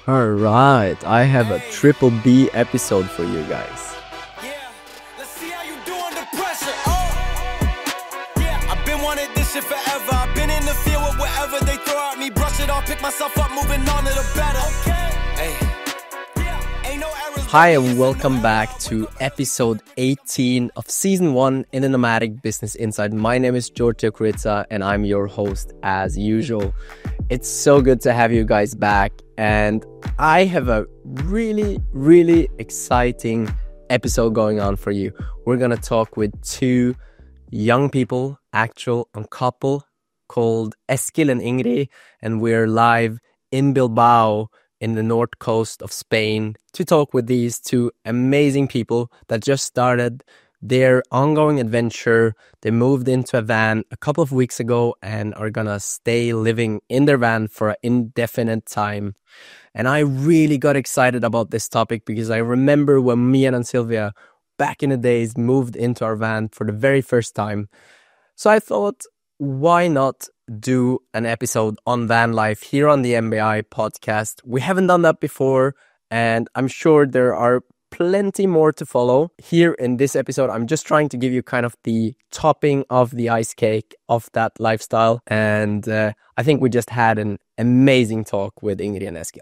Alright, I have a triple B episode for you guys. Yeah, let's see how you do under pressure. Oh, yeah, I've been wanting this shit forever. I've been in the field with whatever they throw at me. Brush it off, pick myself up, moving on to the better. Okay, hey, yeah, ain't no errors. Hi and welcome back to episode 18 of season 1 in the Nomadic Business Insight. My name is Giorgio Kuritsa and I'm your host as usual. It's so good to have you guys back, and I have a really exciting episode going on for you. We're gonna talk with two young people, actual couple called Eskil and Ingrid, and we're live in Bilbao in the north coast of Spain to talk with these two amazing people that just started their ongoing adventure. They moved into a van a couple of weeks ago and are gonna stay living in their van for an indefinite time. And I really got excited about this topic because I remember when me and Sylvia back in the days moved into our van for the very first time. So I thought, why not do an episode on van life here on the MBI podcast? We haven't done that before, and I'm sure there are plenty more to follow. Here in this episode, I'm just trying to give you kind of the topping of the ice cake of that lifestyle. And I think we just had an amazing talk with Ingrid and Eskil.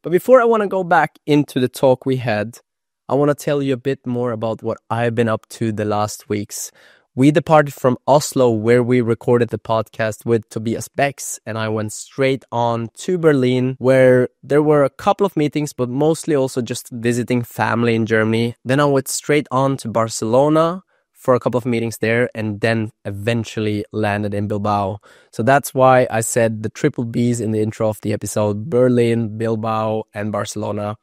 But before I want to go back into the talk we had, I want to tell you a bit more about what I've been up to the last weeks. We departed from Oslo, where we recorded the podcast with Tobias Becks, and I went straight on to Berlin, where there were a couple of meetings, but mostly also just visiting family in Germany. Then I went straight on to Barcelona for a couple of meetings there, and then eventually landed in Bilbao. So that's why I said the triple Bs in the intro of the episode: Berlin, Bilbao, and Barcelona,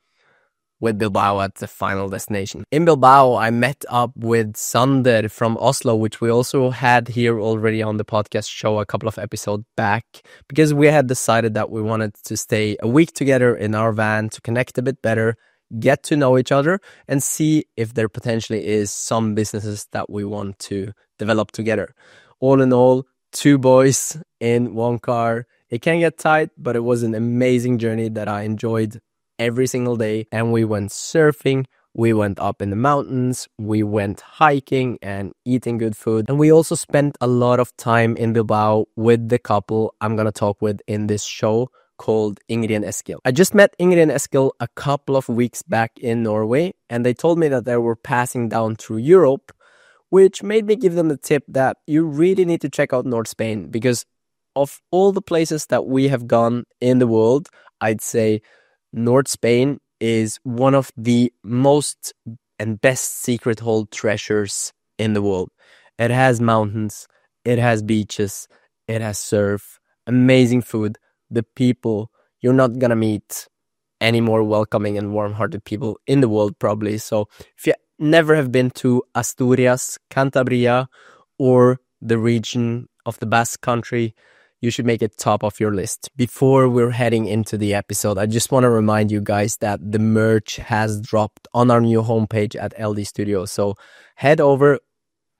with Bilbao at the final destination. In Bilbao, I met up with Sander from Oslo, which we also had here already on the podcast show a couple of episodes back, because we had decided that we wanted to stay a week together in our van to connect a bit better, get to know each other, and see if there potentially is some businesses that we want to develop together. All in all, two boys in one car. It can get tight, but it was an amazing journey that I enjoyed every single day. And we went surfing, we went up in the mountains, we went hiking and eating good food. And we also spent a lot of time in Bilbao with the couple I'm gonna talk with in this show called Ingrid and Eskil. I just met Ingrid and Eskil a couple of weeks back in Norway, and they told me that they were passing down through Europe, which made me give them the tip that you really need to check out North Spain, because of all the places that we have gone in the world, I'd say North Spain is one of the most and best secret hold treasures in the world. It has mountains, it has beaches, it has surf, amazing food. The people, you're not gonna meet any more welcoming and warm-hearted people in the world probably. So if you never have been to Asturias, Cantabria, or the region of the Basque Country, you should make it top of your list. Before we're heading into the episode, I just want to remind you guys that the merch has dropped on our new homepage at LD Studio. So head over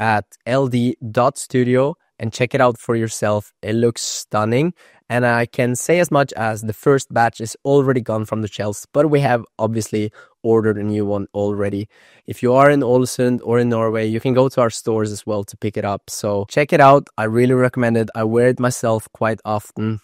at ld.studio and check it out for yourself. It looks stunning. And I can say as much as the first batch is already gone from the shelves, but we have obviously ordered a new one already. If you are in Ålesund or in Norway, you can go to our stores as well to pick it up. So check it out. I really recommend it. I wear it myself quite often,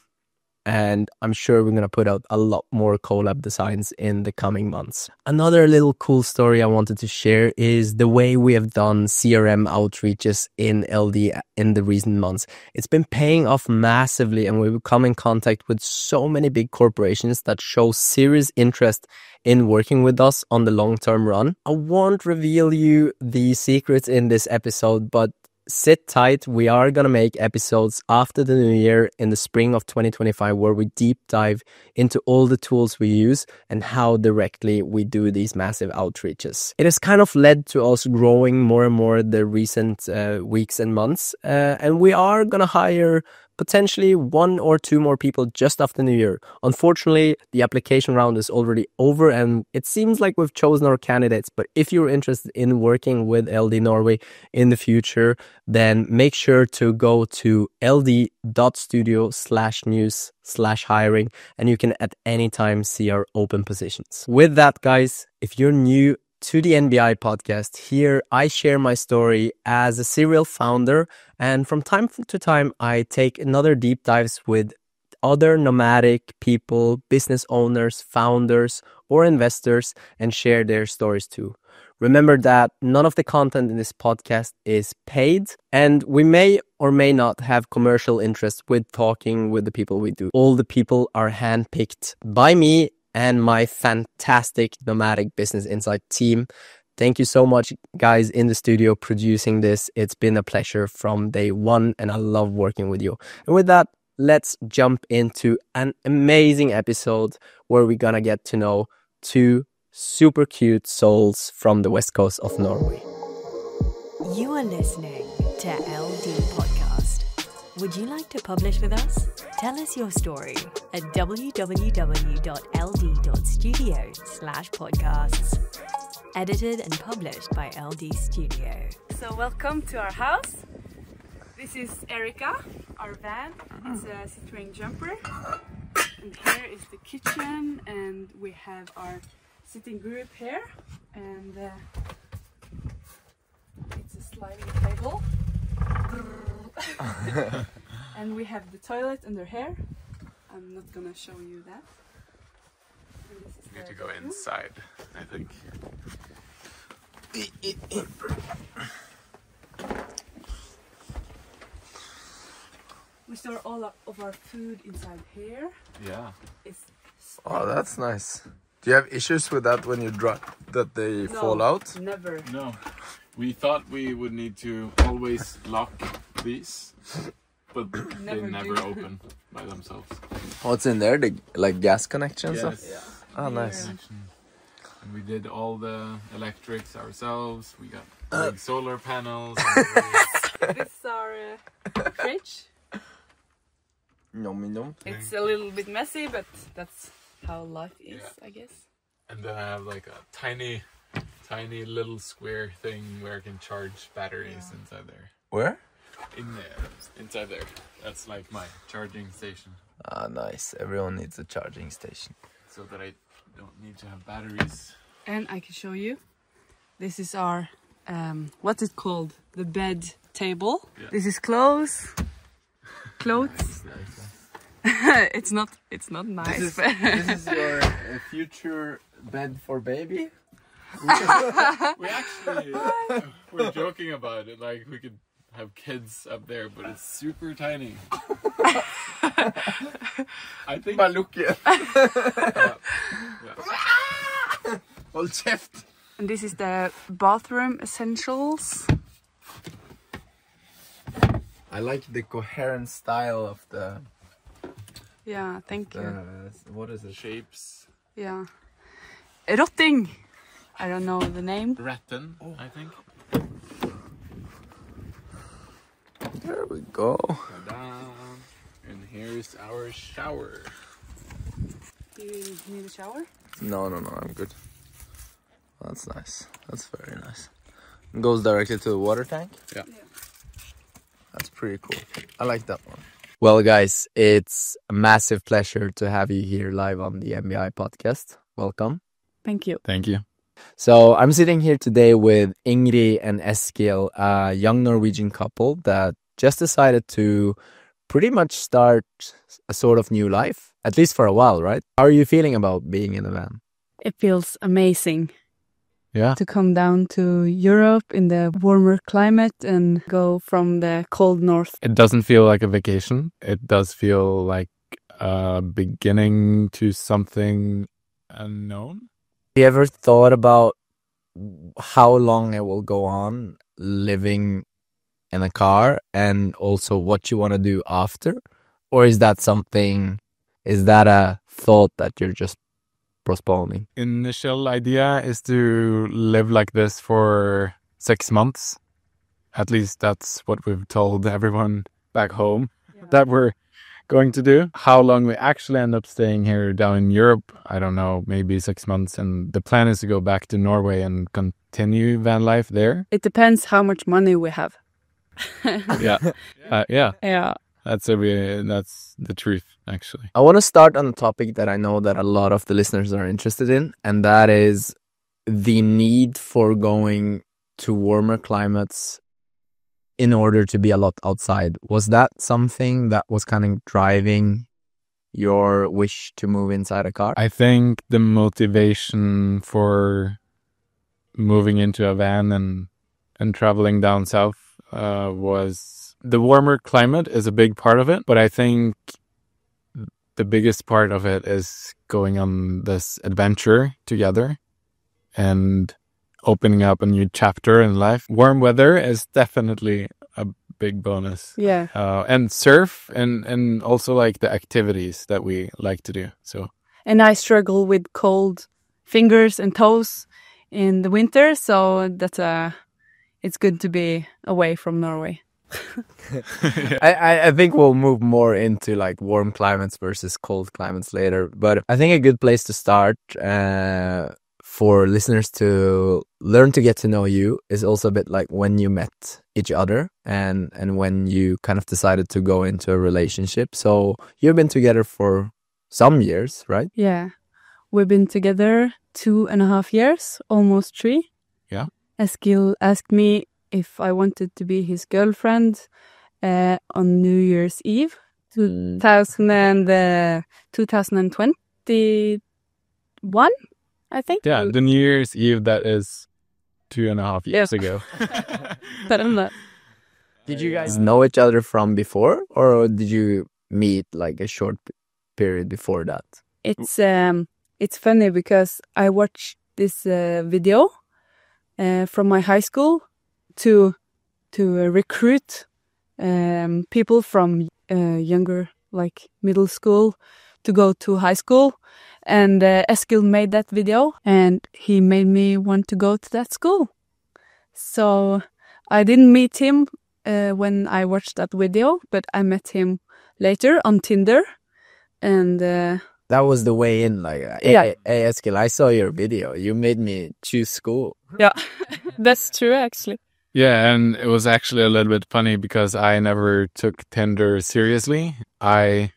and I'm sure we're going to put out a lot more collab designs in the coming months. Another little cool story I wanted to share is the way we have done CRM outreaches in LD in the recent months. It's been paying off massively, and we've come in contact with so many big corporations that show serious interest in working with us on the long-term run. I won't reveal you the secrets in this episode, but sit tight. We are going to make episodes after the new year in the spring of 2025 where we deep dive into all the tools we use and how directly we do these massive outreaches. It has kind of led to us growing more and more the recent weeks and months, and we are going to hire potentially 1 or 2 more people just after New Year. Unfortunately, the application round is already over and it seems like we've chosen our candidates. But if you're interested in working with LD Norway in the future, then make sure to go to ld.studio/news/hiring and you can at any time see our open positions. With that, guys, if you're new to the NBI podcast, here I share my story as a serial founder, and from time to time I take another deep dives with other nomadic people, business owners, founders, or investors, and share their stories too. Remember that none of the content in this podcast is paid, and we may or may not have commercial interest with talking with the people we do. All the people are handpicked by me and my fantastic nomadic business insight team. Thank you so much, guys, in the studio producing this. It's been a pleasure from day one, and I love working with you. And with that, let's jump into an amazing episode where we're gonna get to know 2 super cute souls from the west coast of Norway. You are listening to LD Podcast. Would you like to publish with us? Tell us your story at www.ld.studio/podcasts. Edited and published by LD Studio. So welcome to our house. This is Erica, our van. It's a Citroën Jumper. And here is the kitchen, and we have our sitting group here. And it's a sliding table. And we have the toilet under here. I'm not gonna show you that. And this is We need to the go bedroom. inside, I think. We store all of our food inside here. Yeah. It's Oh, that's nice. Do you have issues with that when you drop that they fall out? Never. No, we thought we would need to always lock these, but they Never never do. open by themselves. What's in there? The like gas connections? Yes. Oh, nice. Connection. And we did all the electrics ourselves. We got big solar panels. This is our fridge. Yum, yum. It's a little bit messy, but that's how life is, Yeah. I guess. And then I have like a tiny little square thing where I can charge batteries inside there. Where? Inside there. That's like my charging station. Ah, nice. Everyone needs a charging station. So that I don't need to have batteries. And I can show you. This is our, what's it called? The bed table. Yeah. This is clothes. It's not nice. This is your future bed for baby? We actually we're joking about it. Like we could have kids up there, but it's super tiny. I think. Balukke. Yeah. Hold kjeft. And this is the bathroom essentials. I like the coherent style of the Yeah, thank you. what is it? Shapes. Yeah. Rotting. I don't know the name. Rattan, I think. There we go. Ta-da. And here's our shower. Do you need a shower? No, I'm good. That's nice. That's very nice. It goes directly to the water tank. Yeah. That's pretty cool. I like that one. Well, guys, it's a massive pleasure to have you here live on the MBI podcast. Welcome. Thank you. Thank you. So I'm sitting here today with Ingrid and Eskil, a young Norwegian couple that just decided to pretty much start a sort of new life, at least for a while, right? How are you feeling about being in a van? It feels amazing Yeah. to come down to Europe in the warmer climate and go from the cold north. It doesn't feel like a vacation. It does feel like a beginning to something unknown. Have you ever thought about how long it will go on living in a car and also what you want to do after? Or is that a thought that you're just postponing? Initial idea is to live like this for 6 months. At least that's what we've told everyone back home. that we're going to do. How long we actually end up staying here down in Europe, I don't know, maybe 6 months. And the plan is to go back to Norway and continue van life there. It depends how much money we have. Yeah. Yeah. Yeah. That's the truth, actually. I want to start on a topic that I know that a lot of the listeners are interested in, and that is the need for going to warmer climates in order to be a lot outside. Was that something that was kind of driving your wish to move inside a car? I think the motivation for moving into a van and traveling down south was the warmer climate is a big part of it, but I think the biggest part of it is going on this adventure together and opening up a new chapter in life. Warm weather is definitely a big bonus. Yeah. And surf and also like the activities that we like to do. So. And I struggle with cold fingers and toes in the winter, so it's good to be away from Norway. I think we'll move more into like warm climates versus cold climates later, but I think a good place to start for listeners to learn to get to know you is also a bit like when you met each other and when you kind of decided to go into a relationship. So you've been together for some years, right? Yeah. We've been together 2.5 years, almost 3. Yeah. Eskil asked me if I wanted to be his girlfriend on New Year's Eve, 2021, I think. Yeah, the New Year's Eve, that is 2.5 years ago. But I'm not. Did you guys know each other from before, or did you meet like a short period before that? It's funny because I watched this video from my high school to recruit people from younger, like middle school, to go to high school. And Eskil made that video, and he made me want to go to that school. So I didn't meet him when I watched that video, but I met him later on Tinder. And that was the way in, like, Yeah. Hey, Eskil, I saw your video. You made me choose school. yeah, that's true, actually. Yeah, and it was actually a little bit funny because I never took Tinder seriously. I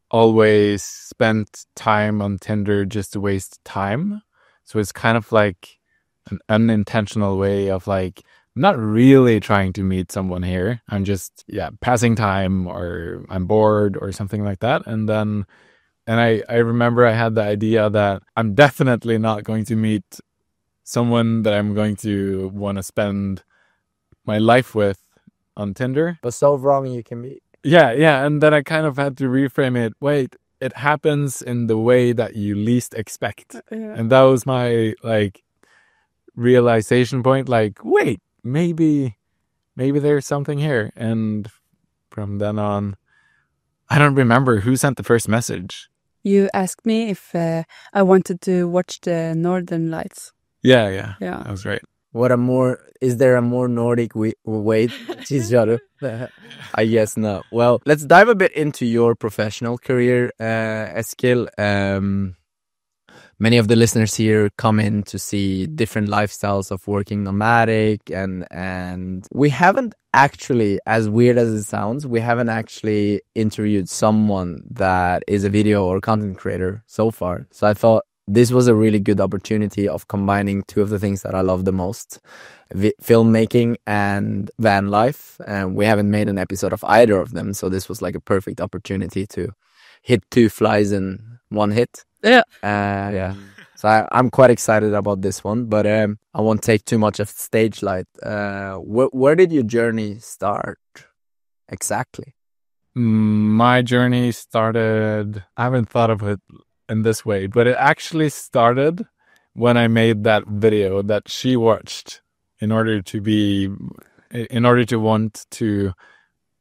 always spent time on Tinder just to waste time. So it's kind of like an unintentional way of like, I'm not really trying to meet someone here. I'm just, passing time, or I'm bored or something like that. And I remember I had the idea that I'm definitely not going to meet someone that I'm going to want to spend my life with on Tinder. But so wrong you can be. Yeah. And then I kind of had to reframe it. Wait, it happens in the way that you least expect. Yeah. And that was my like realization point. Like, wait, maybe there's something here. And from then on, I don't remember who sent the first message. You asked me if I wanted to watch the Northern Lights. Yeah. Yeah. That was right. Is there a more Nordic way to see each other? I guess not. Well, let's dive a bit into your professional career, Eskil. Many of the listeners here come in to see different lifestyles of working nomadic, and we haven't actually, as weird as it sounds, we haven't actually interviewed someone that is a video or content creator so far. So I thought this was a really good opportunity of combining two of the things that I love the most, filmmaking and van life. And we haven't made an episode of either of them. So this was like a perfect opportunity to hit two flies in one hit. Yeah. So I'm quite excited about this one, but I won't take too much of stage light. Where did your journey start exactly? My journey started, I haven't thought of it in this way, but it actually started when I made that video that she watched in order to want to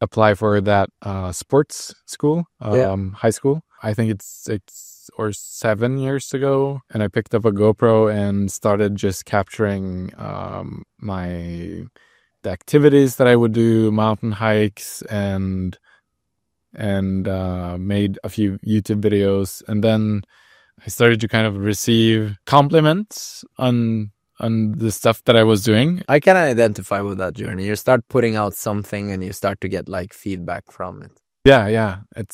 apply for that sports school, high school. I think it's 6 or 7 years ago, and I picked up a GoPro and started just capturing the activities that I would do, mountain hikes and and made a few YouTube videos, and then I started to kind of receive compliments on the stuff that I was doing. I can identify with that journey. You start putting out something and you start to get like feedback from it. Yeah. It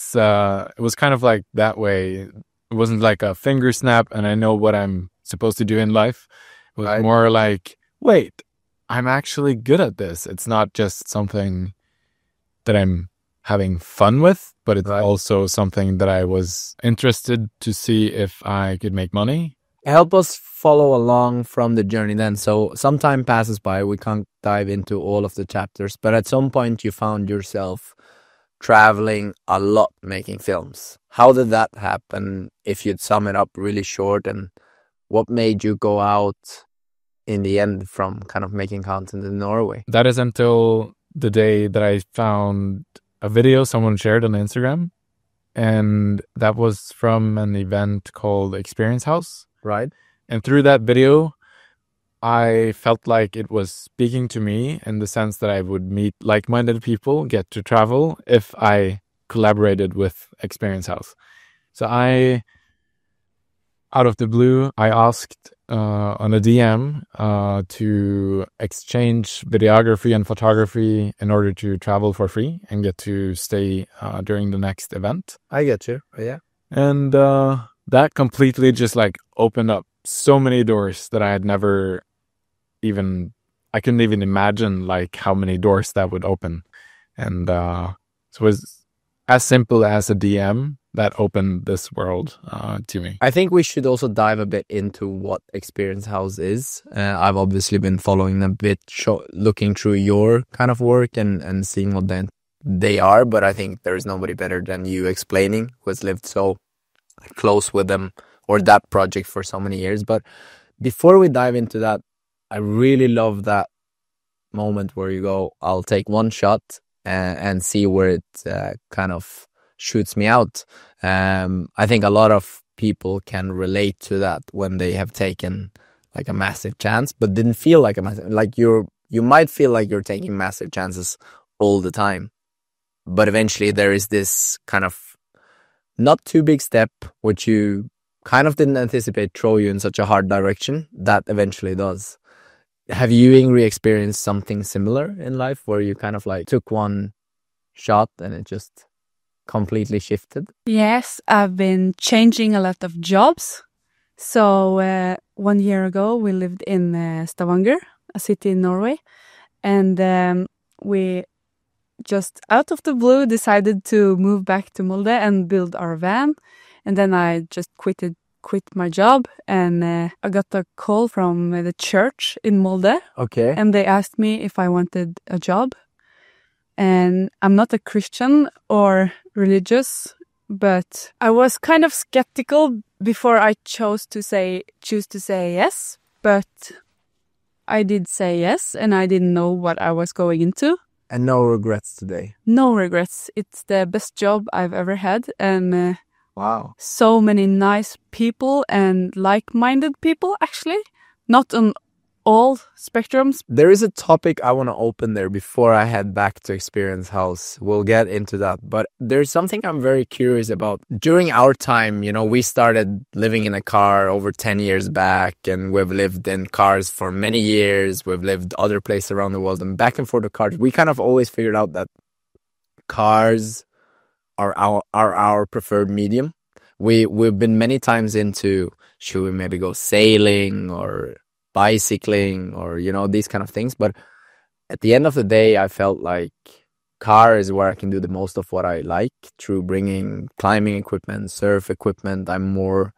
was kind of like that way. It wasn't like a finger snap and I know what I'm supposed to do in life. It was more like, wait, I'm actually good at this. It's not just something that I'm having fun with, but it's also something that I was interested to see if I could make money. Help us follow along from the journey then. So some time passes by. We can't dive into all of the chapters, but at some point you found yourself traveling a lot, making films. How did that happen? If you'd sum it up really short, and what made you go out in the end from kind of making content in Norway? That is until the day that I found a video someone shared on Instagram, and that was from an event called Experience House. Right. And through that video, I felt like it was speaking to me in the sense that I would meet like-minded people, get to travel if I collaborated with Experience House. So out of the blue, I asked on a DM to exchange videography and photography in order to travel for free and get to stay during the next event. I get you. Yeah. And that completely just like opened up so many doors that I had never I couldn't even imagine like how many doors that would open. And so it was as simple as a DM that opened this world to me. I think we should also dive a bit into what Experience House is. I've obviously been following them a bit, looking through your kind of work and seeing what they are, but I think there's nobody better than you explaining, who has lived so close with them or that project for so many years. But before we dive into that, I really love that moment where you go, I'll take one shot and see where it kind of shoots me out. I think a lot of people can relate to that when they have taken like a massive chance, but didn't feel like a massive, like you might feel like you're taking massive chances all the time, but eventually there is this kind of not too big step, which you kind of didn't anticipate throw you in such a hard direction that eventually does. Have you, Ingrid, experienced something similar in life where you kind of like took one shot and it just completely shifted? Yes, I've been changing a lot of jobs. So 1 year ago, we lived in Stavanger, a city in Norway. And we just out of the blue decided to move back to Molde and build our van. And then I just quit my job, and I got a call from the church in Molde. Okay. And they asked me if I wanted a job. And I'm not a Christian or religious, but I was kind of skeptical before I choose to say yes. But I did say yes, and I didn't know what I was going into. And no regrets today? No regrets. It's the best job I've ever had. And wow. So many nice people and like-minded people, actually. Not on all spectrums. There is a topic I want to open there before I head back to Experience House. We'll get into that. But there's something I'm very curious about. During our time, we started living in a car over 10 years back, and we've lived in cars for many years. We've lived other places around the world, and back and forth to cars. We kind of always figured out that cars are our preferred medium. We've been many times into, should we maybe go sailing or bicycling or these kind of things, but at the end of the day I felt like car is where I can do the most of what I like through bringing climbing equipment, surf equipment. I'm more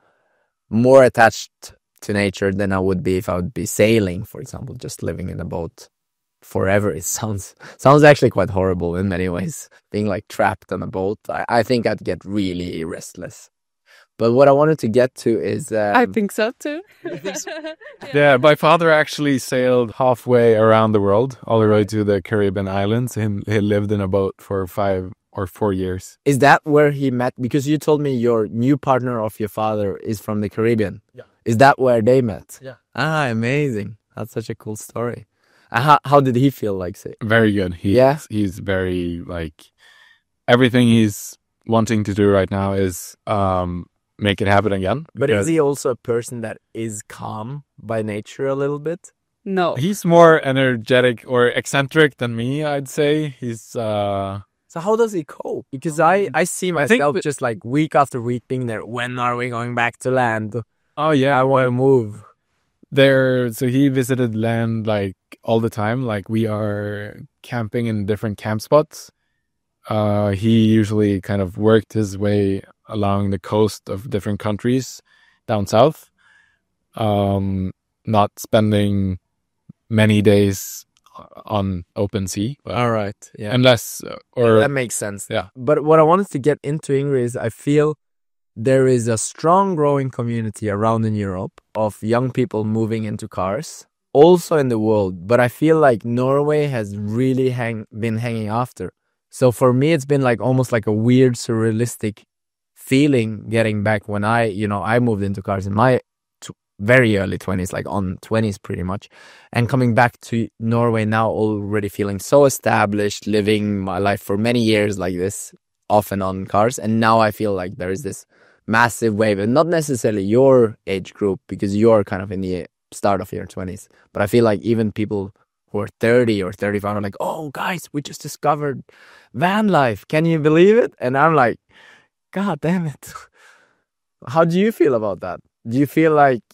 attached to nature than I would be if I would be sailing, for example, just living in a boat forever. It sounds actually quite horrible in many ways, being like trapped on a boat. I think I'd get really restless. But what I wanted to get to is... I think so too. Yeah, my father actually sailed halfway around the world, all the way to the Caribbean islands. He lived in a boat for 5 or 4 years. Is that where he met? Because you told me your new partner of your father is from the Caribbean. Yeah. Is that where they met? Yeah. Amazing. That's such a cool story. How did he feel like, say? Very good. Yeah? He's very, like... everything he's wanting to do right now is make it happen again. But is he also a person that is calm by nature a little bit? No. He's more energetic or eccentric than me, I'd say. He's So how does he cope? Because I see myself that- just like week after week being there. When are we going back to land? oh yeah, I want to move. so he visited land like all the time. Like we are camping in different camp spots. He usually kind of worked his way along the coast of different countries down south. Not spending many days on open sea. All right. Yeah. Unless, or that makes sense. yeah. But what I wanted to get into, Ingrid, is I feel there is a strong growing community around in Europe of young people moving into cars, also in the world. But I feel like Norway has really been hanging after. So for me, it's been like almost like a weird, surrealistic feeling getting back when I moved into cars in my very early 20s, like on 20s pretty much, and coming back to Norway now, already feeling so established, living my life for many years like this, off and on cars. And now I feel like there is this massive wave, and not necessarily your age group, because you're kind of in the start of your 20s, but I feel like even people who are 30 or 35 are like, oh guys, we just discovered van life, can you believe it? And I'm like, god damn it. How do you feel about that? Do you feel like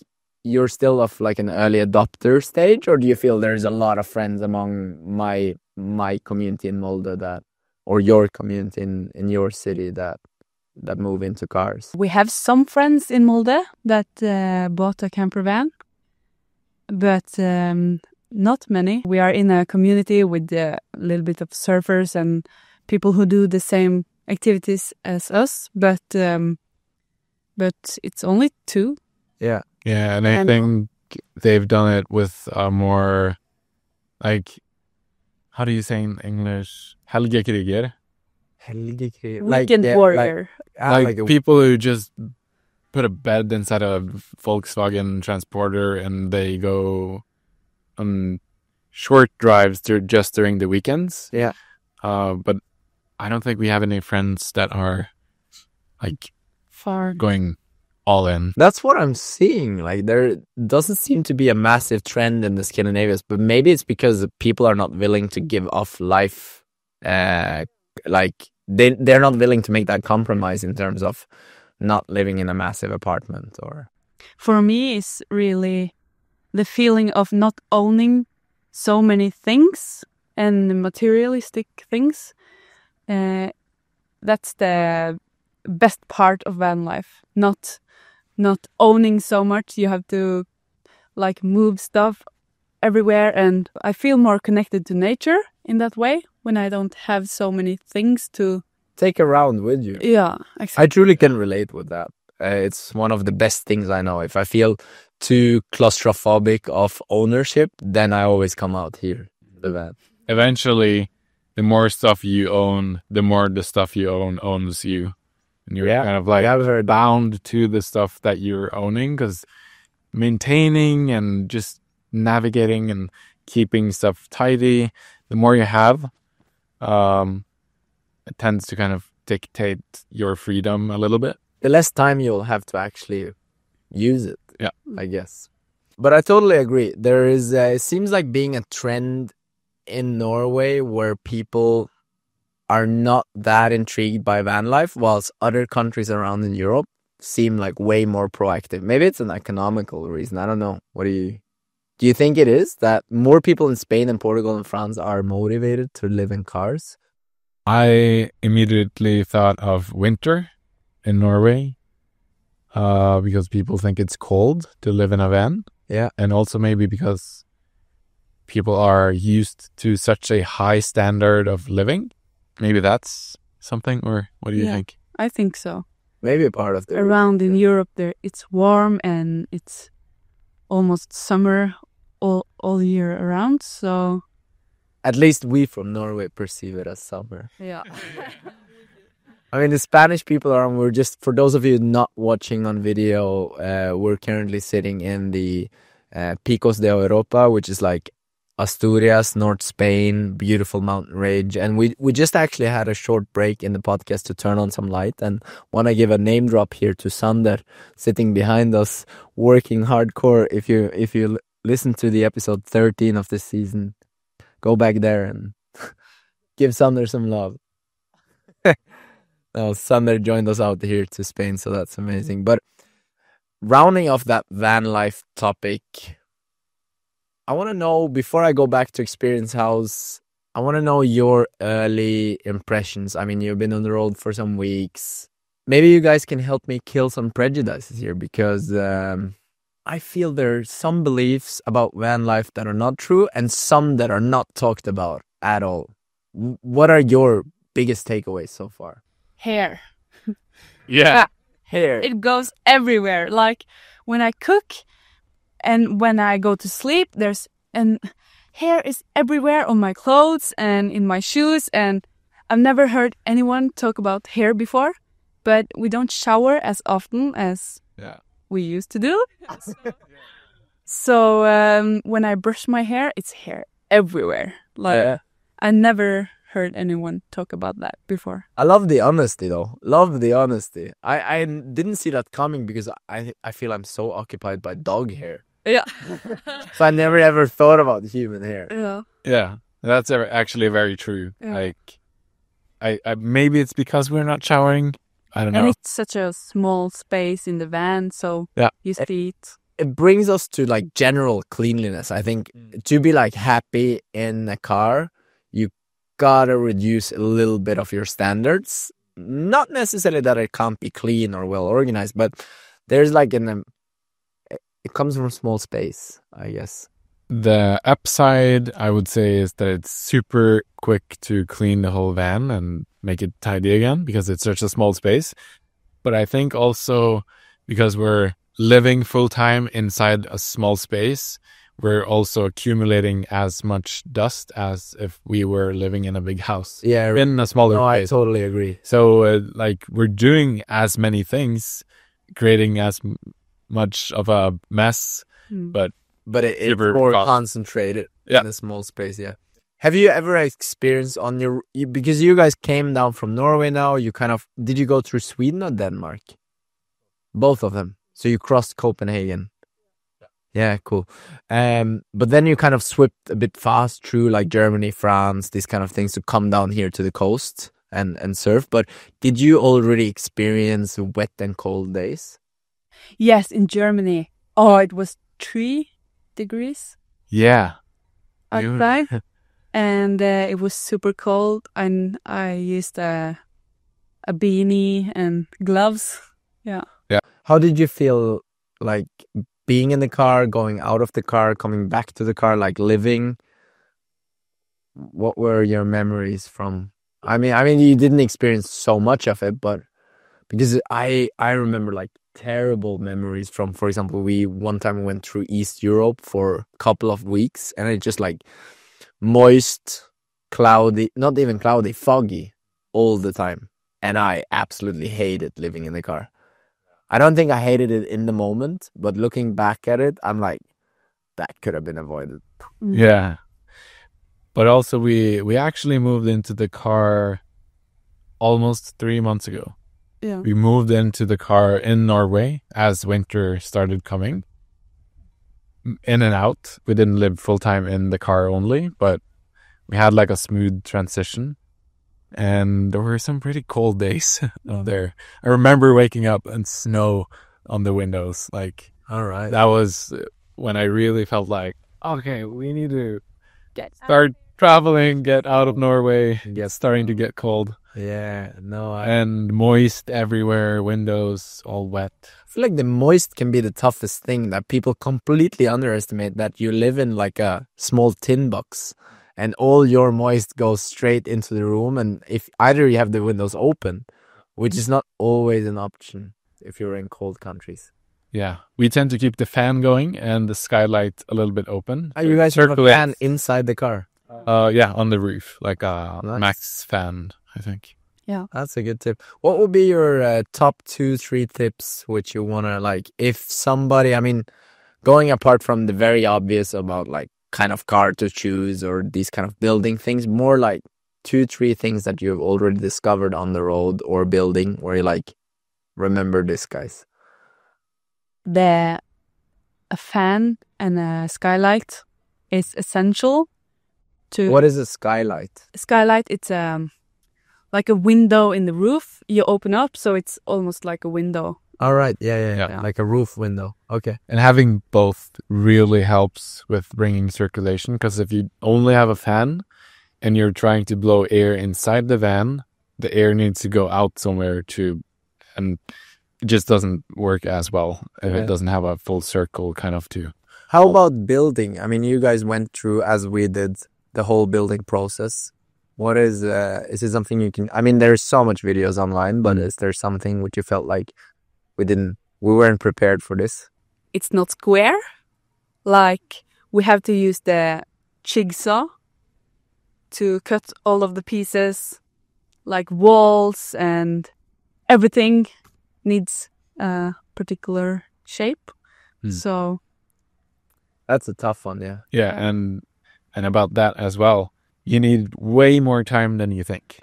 you're still of like an early adopter stage, or do you feel there's a lot of friends among my community in Molde that, or your community in your city that move into cars? We have some friends in Molde that bought a camper van, but not many. We are in a community with a little bit of surfers and people who do the same activities as us, but it's only 2. Yeah. Yeah, and I think they've done it with a more, like, how do you say in English? Helgekriger. Weekend warrior. Like people who just put a bed inside a Volkswagen Transporter and they go on short drives just during the weekends. Yeah. But I don't think we have any friends that are like Far going all in. That's what I'm seeing. Like there doesn't seem to be a massive trend in the Scandinavians, but maybe it's because people are not willing to give off life. Like they're not willing to make that compromise in terms of not living in a massive apartment. Or for me, it's really the feeling of not owning so many things and materialistic things. That's the best part of van life. Not owning so much. You have to like move stuff everywhere, and I feel more connected to nature in that way when I don't have so many things to take around with you. Yeah, exactly. I truly can relate with that. It's one of the best things I know. If I feel too claustrophobic of ownership, then I always come out here, the van. Eventually, the more stuff you own, the more the stuff you own owns you. And you're kind of like bound to the stuff that you're owning, because maintaining and just navigating and keeping stuff tidy, the more you have, it tends to kind of dictate your freedom a little bit. The less time you'll have to actually use it, yeah, I guess. But I totally agree. There is, it seems like being a trend in Norway where people are not that intrigued by van life, whilst other countries around in Europe seem like way more proactive. Maybe it's an economical reason. I don't know. What do you think it is that more people in Spain and Portugal and France are motivated to live in cars? I immediately thought of winter in Norway, because people think it's cold to live in a van. Yeah. And also maybe because people are used to such a high standard of living. Maybe that's something, or what do you think? I think so. Maybe a part of the around in Europe there it's warm and it's almost summer all year around, so at least we from Norway perceive it as summer. Yeah. I mean, the Spanish people we're just, for those of you not watching on video, we're currently sitting in the Picos de Europa, which is like Asturias, North Spain, beautiful mountain range. And we just actually had a short break in the podcast to turn on some light. And want to give a name drop here to Sander, sitting behind us, working hardcore. If you listen to the episode 13 of this season, go back there and give Sander some love. No, Sander joined us out here to Spain, so that's amazing. But rounding off that van life topic, I want to know, before I go back to Experience House, I want to know your early impressions. I mean, you've been on the road for some weeks. Maybe you guys can help me kill some prejudices here, because I feel there are some beliefs about van life that are not true and some that are not talked about at all. What are your biggest takeaways so far? Hair. Yeah. Hair. It goes everywhere. Like when I cook and when I go to sleep, and hair is everywhere on my clothes and in my shoes. And I've never heard anyone talk about hair before, but we don't shower as often as we used to do. So when I brush my hair, it's hair everywhere. Like I never heard anyone talk about that before. I love the honesty, though. Love the honesty. I didn't see that coming because I feel I'm so occupied by dog hair. Yeah. So I never ever thought about human hair. Yeah. Yeah, that's actually very true. Yeah. Like, I maybe it's because we're not showering. I don't And know. it's such a small space in the van, so you see it. It brings us to like general cleanliness. I think to be like happy in a car, you gotta reduce a little bit of your standards. Not necessarily that it can't be clean or well organized, but there's like it comes from small space, I guess. The upside, I would say, is that it's super quick to clean the whole van and make it tidy again because it's such a small space. But I think also because we're living full time inside a small space, we're also accumulating as much dust as if we were living in a big house. Yeah, In a smaller no, I space. totally agree. So, like, we're doing as many things, creating as much of a mess, but But it's Super more fast. concentrated Yeah. in a small space, yeah. Have you ever experienced on because you guys came down from Norway now, did you go through Sweden or Denmark? Both of them. So you crossed Copenhagen. Yeah, cool. But then you kind of swept a bit fast through like Germany, France, these kind of things to come down here to the coast and surf. But did you already experience wet and cold days? Yes, in Germany. Oh, it was 3 degrees yeah. outside. And it was super cold. And I used a beanie and gloves. Yeah. How did you feel like being in the car, going out of the car, coming back to the car, like living? What were your memories from? I mean, you didn't experience so much of it, but because I remember like terrible memories from, for example, one time we went through East Europe for a couple of weeks, and it's just like moist, cloudy, not even cloudy, foggy all the time. And I absolutely hated living in the car. I don't think I hated it in the moment, but looking back at it, I'm like, that could have been avoided. Yeah. But also we actually moved into the car almost 3 months ago. Yeah. We moved into the car in Norway as winter started coming. In and out. We didn't live full time in the car only, but we had like a smooth transition. And there were some pretty cold days there. I remember waking up and snow on the windows. Like, All right. that was when I really felt like, okay, we need to Start. start traveling, get out of Norway. Get- It's starting to get cold. Yeah, no, I And moist everywhere, windows all wet. feel like the moist can be the toughest thing, that people completely underestimate that you live in like a small tin box and all your moist goes straight into the room. And if either you have the windows open, which is not always an option if you're in cold countries. Yeah. We tend to keep the fan going and the skylight a little bit open. You guys have a Circulate. fan inside the car. Yeah, on the roof, like a Nice. max fan, I think. That's a good tip. What would be your top 2-3 tips which you want to, like, if somebody, I mean, going apart from the very obvious about like kind of car to choose or these kind of building things, more like 2-3 things that you've already discovered on the road or building where you like, remember this, guys? A fan and a skylight is essential to... What is a skylight? Skylight, it's like a window in the roof. You open up, so it's almost like a window. All right. Yeah. Yeah. Like a roof window. Okay. And having both really helps with bringing circulation, because if you only have a fan and you're trying to blow air inside the van, the air needs to go out somewhere and it just doesn't work as well if it doesn't have a full circle kind of too. How about building? I mean, you guys went through, as we did, the whole building process. What is it something you can, I mean, there's so much videos online, but is there something which you felt like we weren't prepared for this? It's not square. Like, we have to use the jigsaw to cut all of the pieces, like walls and everything needs a particular shape. So that's a tough one, yeah. Yeah, and about that as well, you need way more time than you think.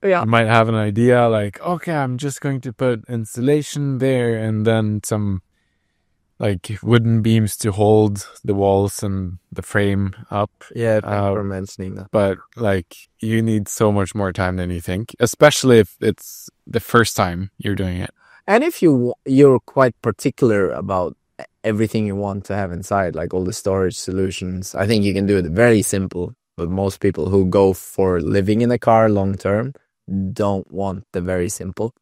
Yeah. You might have an idea like, okay, I'm just going to put insulation there and then some like wooden beams to hold the walls and the frame up. Yeah, thanks for mentioning that. But like, you need so much more time than you think, especially if it's the first time you're doing it. And if you're quite particular about everything you want to have inside, like all the storage solutions, I think you can do it very simple. But most people who go for living in a car long term don't want the very simple.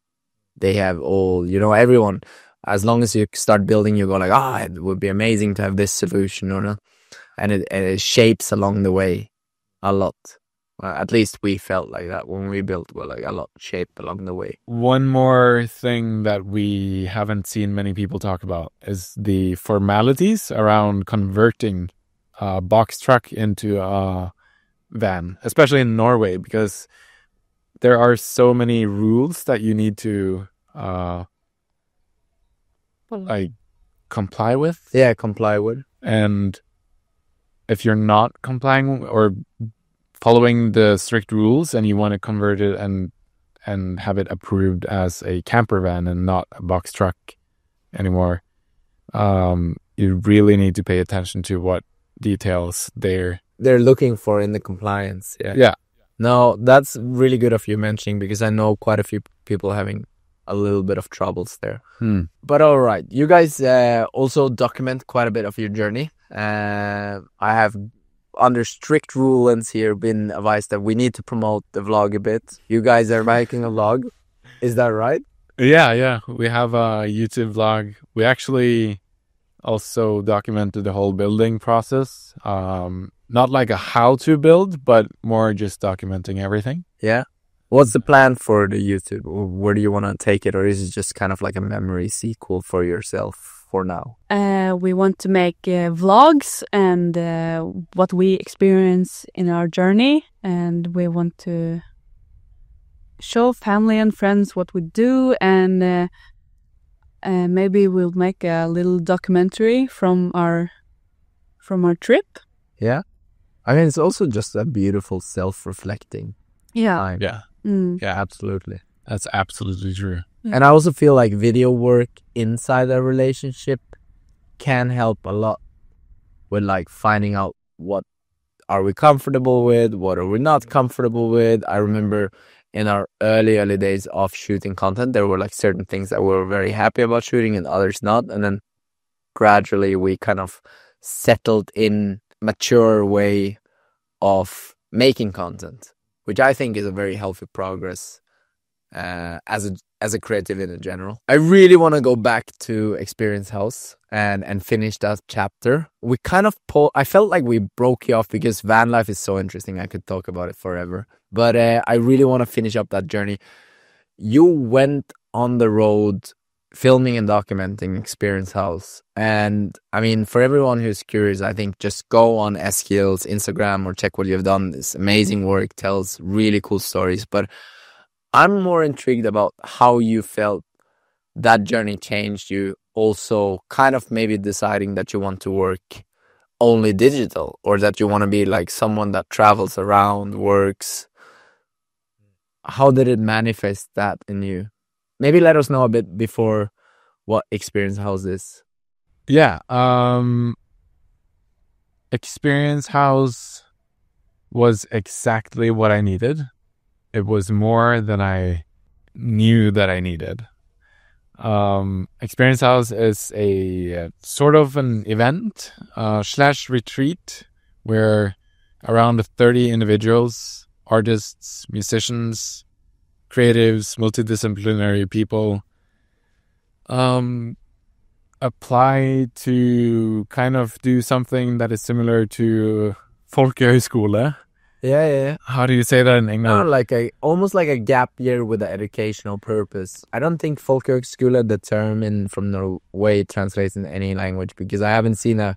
They have all, everyone, as long as you start building, you go like, it would be amazing to have this solution or not. And it shapes along the way a lot. At least we felt like that when we built, like a lot shaped along the way. One more thing that we haven't seen many people talk about is the formalities around converting a box truck into a van, especially in Norway, because there are so many rules that you need to like comply with. Yeah, comply with. And if you're not complying or following the strict rules and you want to convert it and have it approved as a camper van and not a box truck anymore, you really need to pay attention to what details they're looking for in the compliance. Yeah. No, that's really good of you mentioning, because I know quite a few people having a little bit of troubles there. But all right, you guys also document quite a bit of your journey. I have, under strict rules here, been advised that we need to promote the vlog a bit. You guys are making a vlog. Is that right? Yeah. We have a YouTube vlog. We actually also documented the whole building process. Not like a how to build, but more just documenting everything. Yeah. What's the plan for the YouTube? Where do you want to take it? Or is it just kind of like a memory sequel for yourself for now? We want to make vlogs and what we experience in our journey. And we want to show family and friends what we do. And maybe we'll make a little documentary from our trip. Yeah. I mean, it's also just a beautiful self-reflecting time. Yeah. Yeah, absolutely. That's absolutely true. And I also feel like video work inside a relationship can help a lot with like finding out what are we comfortable with, what are we not comfortable with. I remember in our early days of shooting content, there were like certain things that we were very happy about shooting and others not. And then gradually we kind of settled in mature way of making content, which I think is a very healthy progress as a creative in general. I really want to go back to Experience House and finish that chapter. We kind of I felt like we broke you off because van life is so interesting. I could talk about it forever, but I really want to finish up that journey. You went on the road filming and documenting Experience House. And I mean, for everyone who's curious, I think just go on Eskil's Instagram or check what you've done. It's amazing work, tells really cool stories. But I'm more intrigued about how you felt that journey changed you. Also kind of maybe deciding that you want to work only digital, or that you want to be like someone that travels around, works? How did it manifest that in you? Maybe let us know a bit before what Experience House is. Yeah. Experience House was exactly what I needed. It was more than I knew that I needed. Experience House is a sort of an event / retreat where around 30 individuals, artists, musicians, creatives, multidisciplinary people apply to kind of do something that is similar to folkehøyskole. Yeah. How do you say that in English? Almost like a gap year with an educational purpose. I don't think folkehøgskole, the term from Norway, translates in any language, because I haven't seen a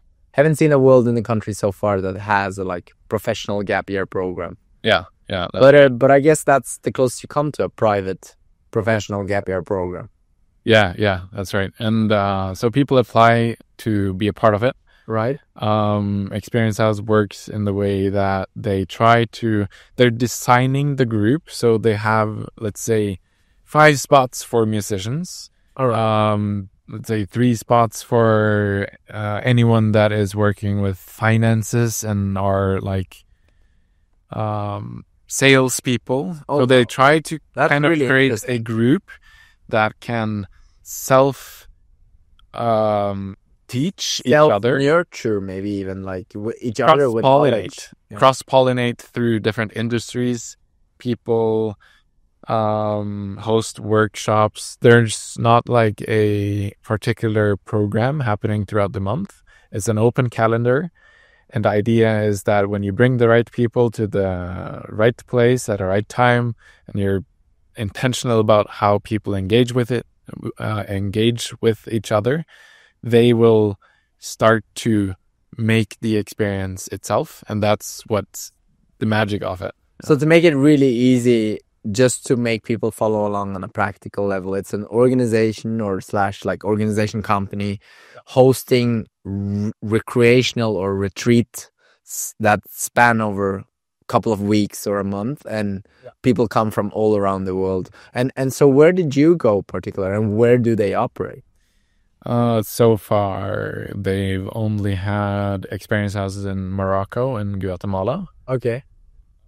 world in the country so far that has a like professional gap year program. Yeah. But I guess that's the closest you come to a private professional gap year program. Yeah, that's right. And so people apply to be a part of it. Right. Experience House works in the way that they're designing the group. So they have, let's say, 5 spots for musicians. All right. Let's say 3 spots for anyone that is working with finances and are like salespeople. So they try to kind of create a group that can teach each other, nurture, maybe even like each other with knowledge. Cross-pollinate through different industries. People host workshops. There's not like a particular program happening throughout the month. It's an open calendar, and the idea is that when you bring the right people to the right place at the right time, and you're intentional about how people engage with each other, they will start to make the experience itself, and that's what's the magic of it. So to make it really easy, just to make people follow along on a practical level, it's an organization or / like organization company hosting recreational or retreat that span over a couple of weeks or a month, and people come from all around the world. And so where did you go particular, and where do they operate? So far, they've only had experience houses in Morocco and Guatemala. Okay.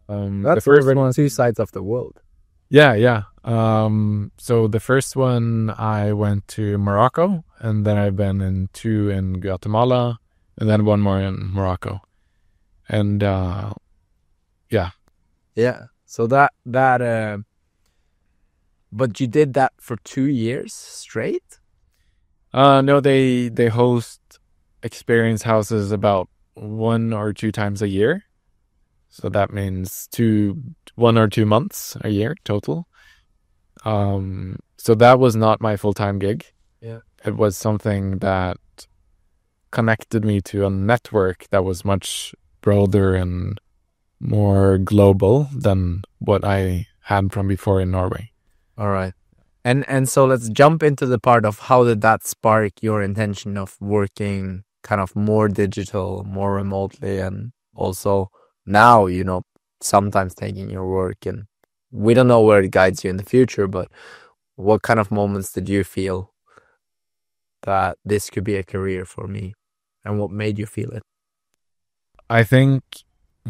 That's the first 2 sides of the world. Yeah. So the first one, I went to Morocco, and then I've been in 2 in Guatemala, and then 1 more in Morocco. And yeah. So that but you did that for 2 years straight? No, they host experience houses about 1 or 2 times a year. So that means 1 or 2 months a year total. So that was not my full-time gig. Yeah. It was something that connected me to a network that was much broader and more global than what I had from before in Norway. All right. And so let's jump into the part of how did that spark your intention of working kind of more digital, more remotely, and also now, sometimes taking your work, and we don't know where it guides you in the future, but what kind of moments did you feel that this could be a career for me, and what made you feel it? I think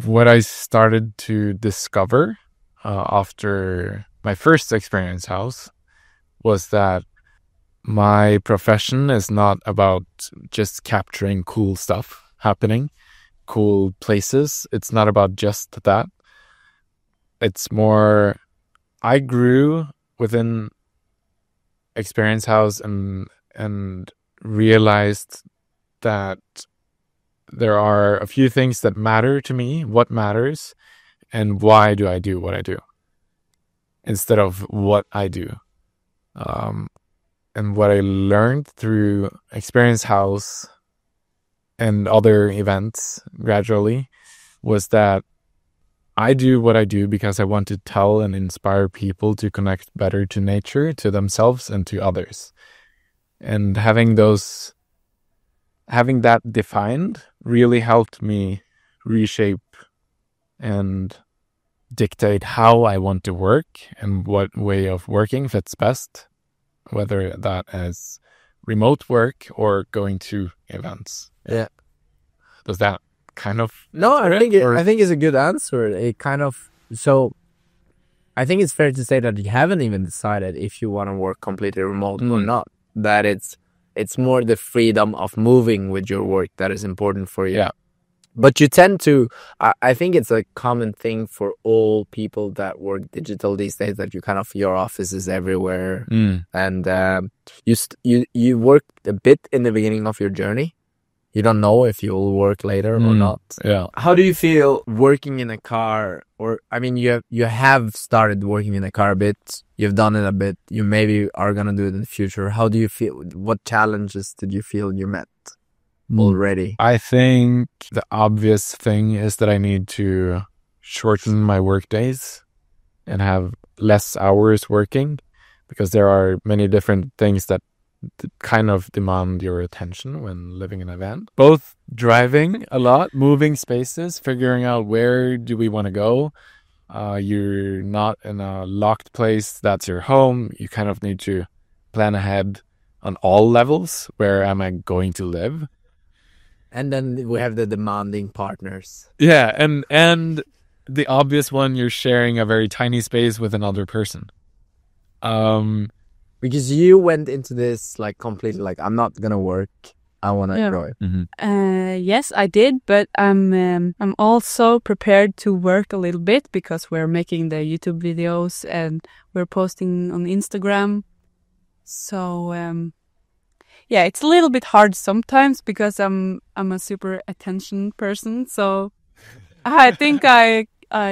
what I started to discover after my first experience house was that my profession is not about just capturing cool stuff happening, cool places. It's not about just that. It's more, I grew within experience house and realized that there are a few things that matter to me, what matters, and why do I do what I do, instead of what I do. And what I learned through Experience House and other events gradually was that I do what I do because I want to tell and inspire people to connect better to nature, to themselves, and to others. And having those having that defined really helped me reshape and dictate how I want to work and what way of working fits best, whether that is remote work or going to events. Yeah. Does that kind of No, answer I think it's a good answer. It kind of so. I think it's fair to say that you haven't even decided if you want to work completely remote or not. That it's more the freedom of moving with your work that is important for you. Yeah. But you tend to, I think it's a common thing for all people that work digital these days that you kind of, your office is everywhere. And you work a bit in the beginning of your journey. You don't know if you'll work later or not. Yeah. How do you feel working in a car? Or, I mean, you have started working in a car a bit. You've done it a bit. You maybe are going to do it in the future. How do you feel? What challenges did you feel you met already? I think the obvious thing is that I need to shorten my work days and have less hours working, because there are many different things that kind of demand your attention when living in a van. Both driving a lot, moving spaces, figuring out where do we want to go. You're not in a locked place that's your home. You kind of need to plan ahead on all levels. Where am I going to live? And then we have the demanding partners. Yeah, and the obvious one, you're sharing a very tiny space with another person. Because you went into this like completely like, I'm not gonna work. I want to enjoy. Yes, I did, but I'm also prepared to work a little bit because we're making the YouTube videos and we're posting on Instagram. So yeah, it's a little bit hard sometimes because I'm a super attention person. So I think I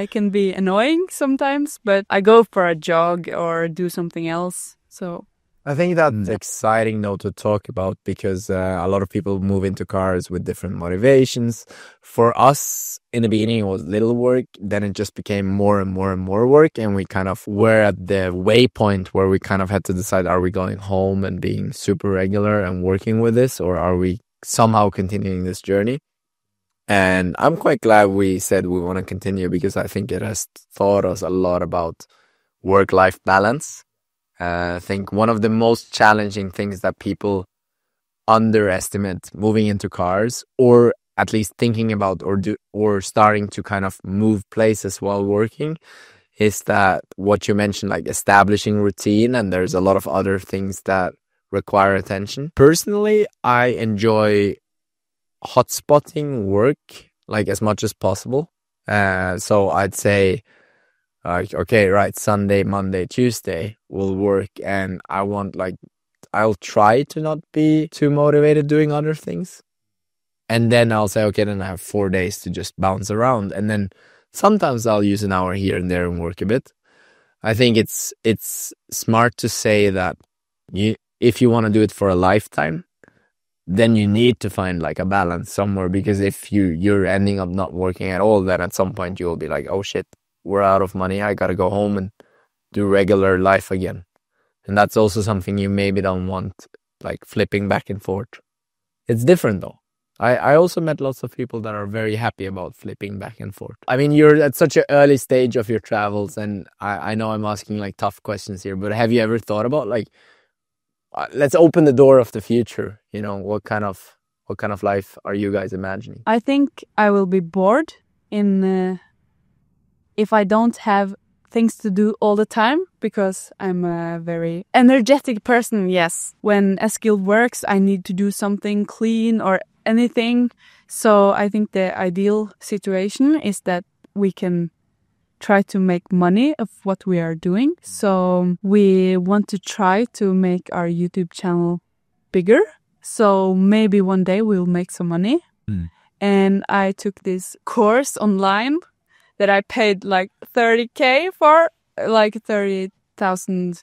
can be annoying sometimes, but I go for a jog or do something else. So I think that's exciting though to talk about, because a lot of people move into cars with different motivations. For us, in the beginning, it was little work. Then it just became more and more and more work. And we kind of were at the waypoint where we kind of had to decide, are we going home and being super regular and working with this, or are we somehow continuing this journey? And I'm quite glad we said we want to continue, because I think it has taught us a lot about work-life balance. I think one of the most challenging things that people underestimate moving into cars, or at least thinking about or starting to kind of move places while working, is that what you mentioned, like establishing routine, and there's a lot of other things that require attention. Personally, I enjoy hotspotting work like as much as possible. So I'd say, okay, right, Sunday, Monday, Tuesday will work, and I'll try to not be too motivated doing other things. And then I'll say, okay, then I have 4 days to just bounce around. And then sometimes I'll use an hour here and there and work a bit. I think it's smart to say that if you want to do it for a lifetime, then you need to find like a balance somewhere, because if you're ending up not working at all, then at some point you'll be like, oh shit, we're out of money. I gotta go home and do regular life again. And that's also something you maybe don't want, like flipping back and forth. It's different though. I also met lots of people that are very happy about flipping back and forth. I mean, you're at such an early stage of your travels, and I know I'm asking like tough questions here, but have you ever thought about like, let's open the door of the future? You know, what kind of life are you guys imagining? I think I will be bored if I don't have things to do all the time, because I'm a very energetic person. Yes, when Eskil works, I need to do something clean or anything. So I think the ideal situation is that we can try to make money of what we are doing. So we want to try to make our YouTube channel bigger. So maybe one day we'll make some money. And I took this course online that I paid like 30K for, like 30,000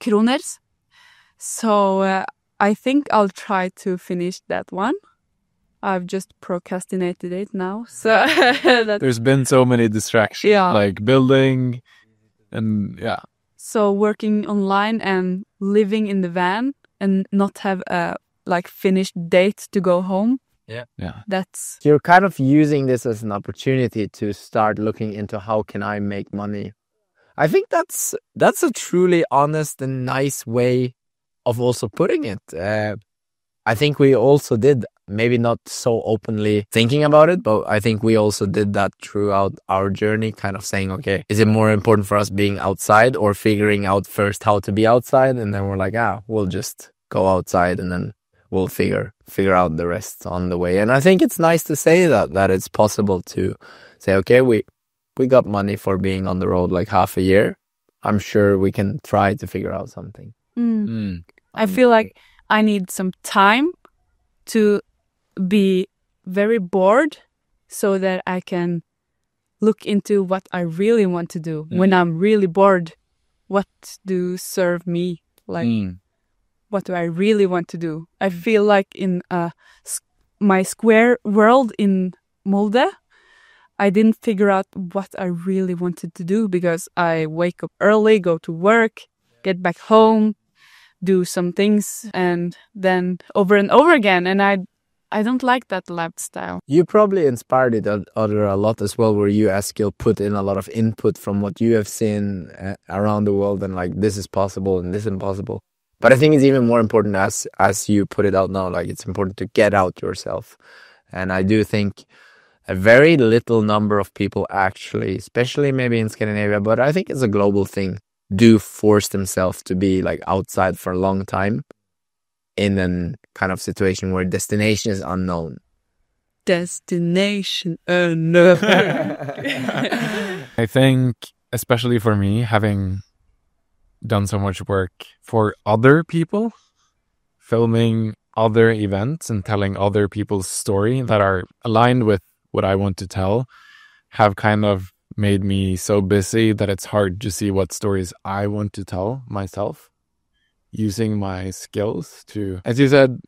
kroners. So I think I'll try to finish that one. I've just procrastinated it now. So there's been so many distractions, like building and So working online and living in the van and not have a like finished date to go home. Yeah. That's You're kind of using this as an opportunity to start looking into how can I make money. I think that's a truly honest and nice way of also putting it. I think we also did, maybe not so openly thinking about it, but I think we also did that throughout our journey, kind of saying, okay, is it more important for us being outside or figuring out first how to be outside? And then we're like, we'll just go outside and then we'll figure out the rest on the way. And I think it's nice to say that it's possible to say, okay, we got money for being on the road like half a year. I'm sure we can try to figure out something. I feel like I need some time to be very bored so that I can look into what I really want to do. When I'm really bored, what do serve me? Like, what do I really want to do? I feel like in my square world in Molde, I didn't figure out what I really wanted to do because I wake up early, go to work, get back home, do some things, and then over and over again. And I don't like that lifestyle. You probably inspired it other a lot as well, where you, Eskil, put in a lot of input from what you have seen around the world and like, this is possible and this is impossible. But I think it's even more important as you put it out now, like it's important to get out yourself. And I do think a very little number of people actually, especially maybe in Scandinavia, but I think it's a global thing, do force themselves to be like outside for a long time in a kind of situation where destination is unknown. Destination unknown. I think, especially for me, having done so much work for other people, filming other events and telling other people's story that are aligned with what I want to tell, have kind of made me so busy that it's hard to see what stories I want to tell myself, using my skills to, as you said,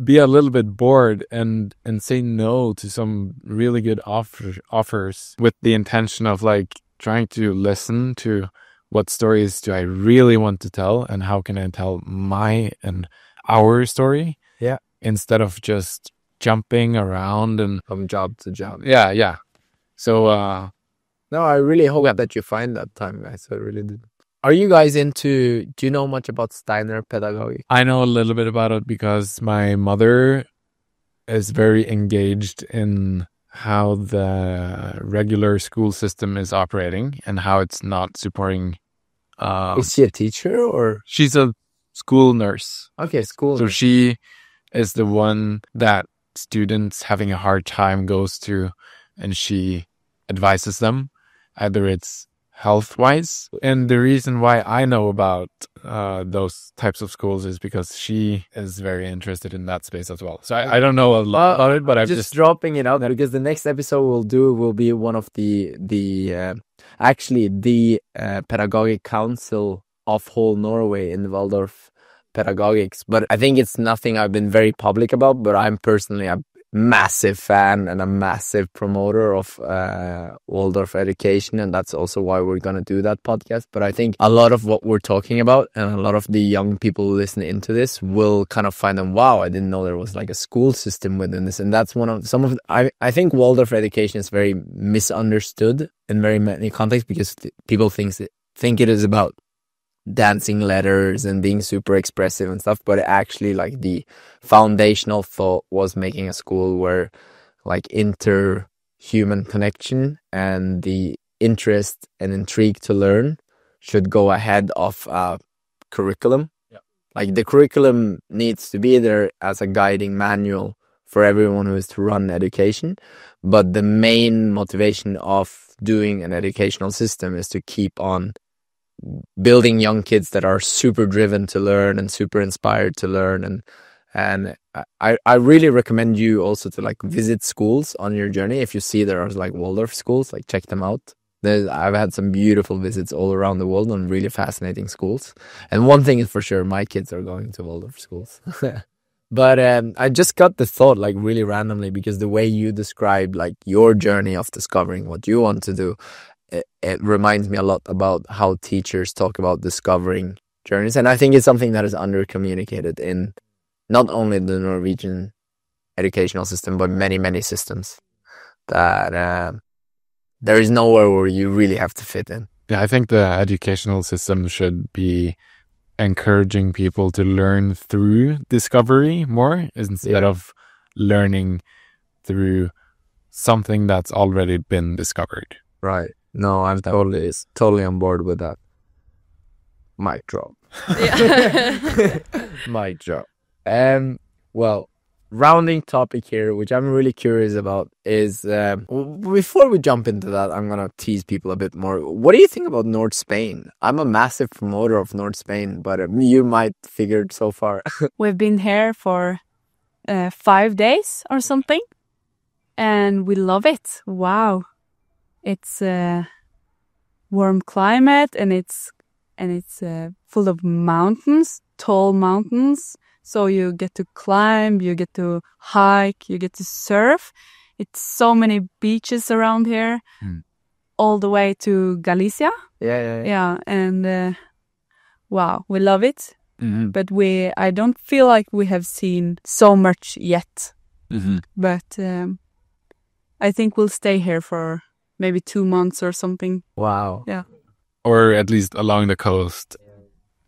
be a little bit bored and say no to some really good offers with the intention of like trying to listen to what stories do I really want to tell and how can I tell my and our story, instead of just jumping around and From job to job. yeah. So no, I really hope that you find that time, guys. I really did. Are you guys do you know much about Steiner pedagogy? I know a little bit about it because my mother is very engaged in how the regular school system is operating and how it's not supporting. Is she a teacher or? She's a school nurse. Okay, school. So she is the one that students having a hard time goes to, and she advises them. Either it's health-wise. And the reason why I know about those types of schools is because she is very interested in that space as well. So I don't know a lot about it, but I'm just dropping it out there because the next episode we'll do will be one of the pedagogic council of whole Norway in Waldorf pedagogics. But I think it's nothing I've been very public about, but I'm personally a massive fan and a massive promoter of Waldorf education, and that's also why we're going to do that podcast. But I think a lot of what we're talking about and a lot of the young people who listen into this will kind of find them, wow, I didn't know there was like a school system within this. And that's I think Waldorf education is very misunderstood in very many contexts because people think it is about dancing letters and being super expressive and stuff, but actually like the foundational thought was making a school where like inter-human connection and the interest and intrigue to learn should go ahead of curriculum. Like the curriculum needs to be there as a guiding manual for everyone who is to run education, but the main motivation of doing an educational system is to keep on building young kids that are super driven to learn and super inspired to learn. And I really recommend you also to like visit schools on your journey. If you see there are like Waldorf schools, like check them out. I've had some beautiful visits all around the world on really fascinating schools. And one thing is for sure, my kids are going to Waldorf schools. But I just got the thought like really randomly because the way you described like your journey of discovering what you want to do, it reminds me a lot about how teachers talk about discovering journeys. And I think it's something that is under-communicated in not only the Norwegian educational system, but many systems that there is nowhere where you really have to fit in. Yeah, I think the educational system should be encouraging people to learn through discovery more instead of learning through something that's already been discovered. Right. No, I'm totally on board with that. Mic drop. Yeah. Mic drop. Well, rounding topic here, which I'm really curious about, is before we jump into that, I'm gonna tease people a bit more. What do you think about North Spain? I'm a massive promoter of North Spain, but you might figure it so far. We've been here for 5 days or something, and we love it. Wow, it's a warm climate, and it's full of mountains, tall mountains. So you get to climb, you get to hike, you get to surf. It's so many beaches around here, all the way to Galicia. Yeah. And wow, we love it. Mm-hmm. But I don't feel like we have seen so much yet. Mm-hmm. But I think we'll stay here for maybe 2 months or something. Wow. Yeah. Or at least along the coast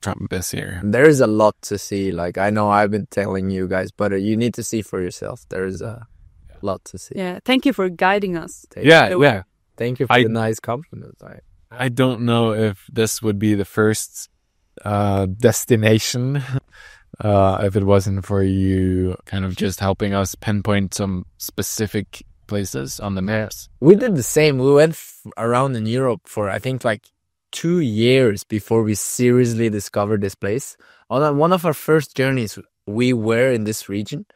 from this year. There is a lot to see. Like, I know I've been telling you guys, but you need to see for yourself. There is a lot to see. Yeah. Thank you for guiding us. Yeah. Thank you for the nice compliment. I don't know if this would be the first destination if it wasn't for you kind of just helping us pinpoint some specific places on the maps. We did the same. We went around in Europe for, I think, like 2 years before we seriously discovered this place. On one of our first journeys, we were in this region,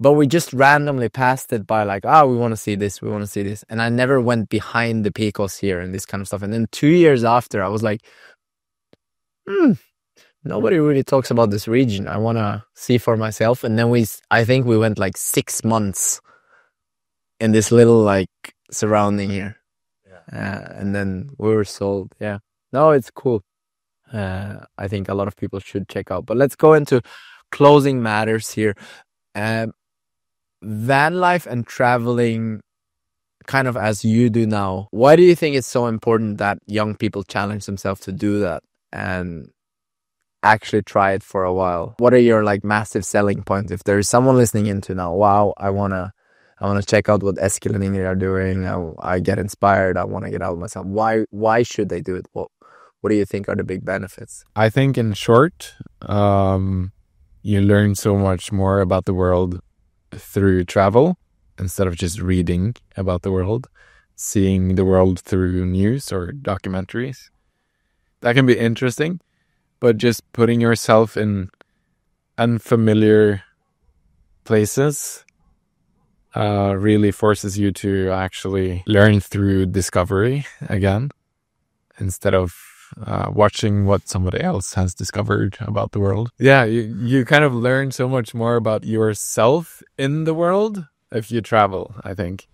but we just randomly passed it by, like, we want to see this, we want to see this. And I never went behind the picos here and this kind of stuff. And then 2 years after, I was like, nobody really talks about this region. I want to see for myself. And then I think we went like 6 months in this little like surrounding here. And then we were sold. Yeah. No, it's cool. I think a lot of people should check out. But let's go into closing matters here. Van life and traveling kind of as you do now. Why do you think it's so important that young people challenge themselves to do that and actually try it for a while? What are your like massive selling points? If there is someone listening into now, wow, I wanna check out what Eskil and Ingrid are doing. I get inspired. I want to get out myself. Why should they do it? What do you think are the big benefits? I think in short, you learn so much more about the world through travel instead of just reading about the world, seeing the world through news or documentaries. That can be interesting, but just putting yourself in unfamiliar places really forces you to actually learn through discovery again, instead of watching what somebody else has discovered about the world. Yeah, you kind of learn so much more about yourself in the world if you travel, I think.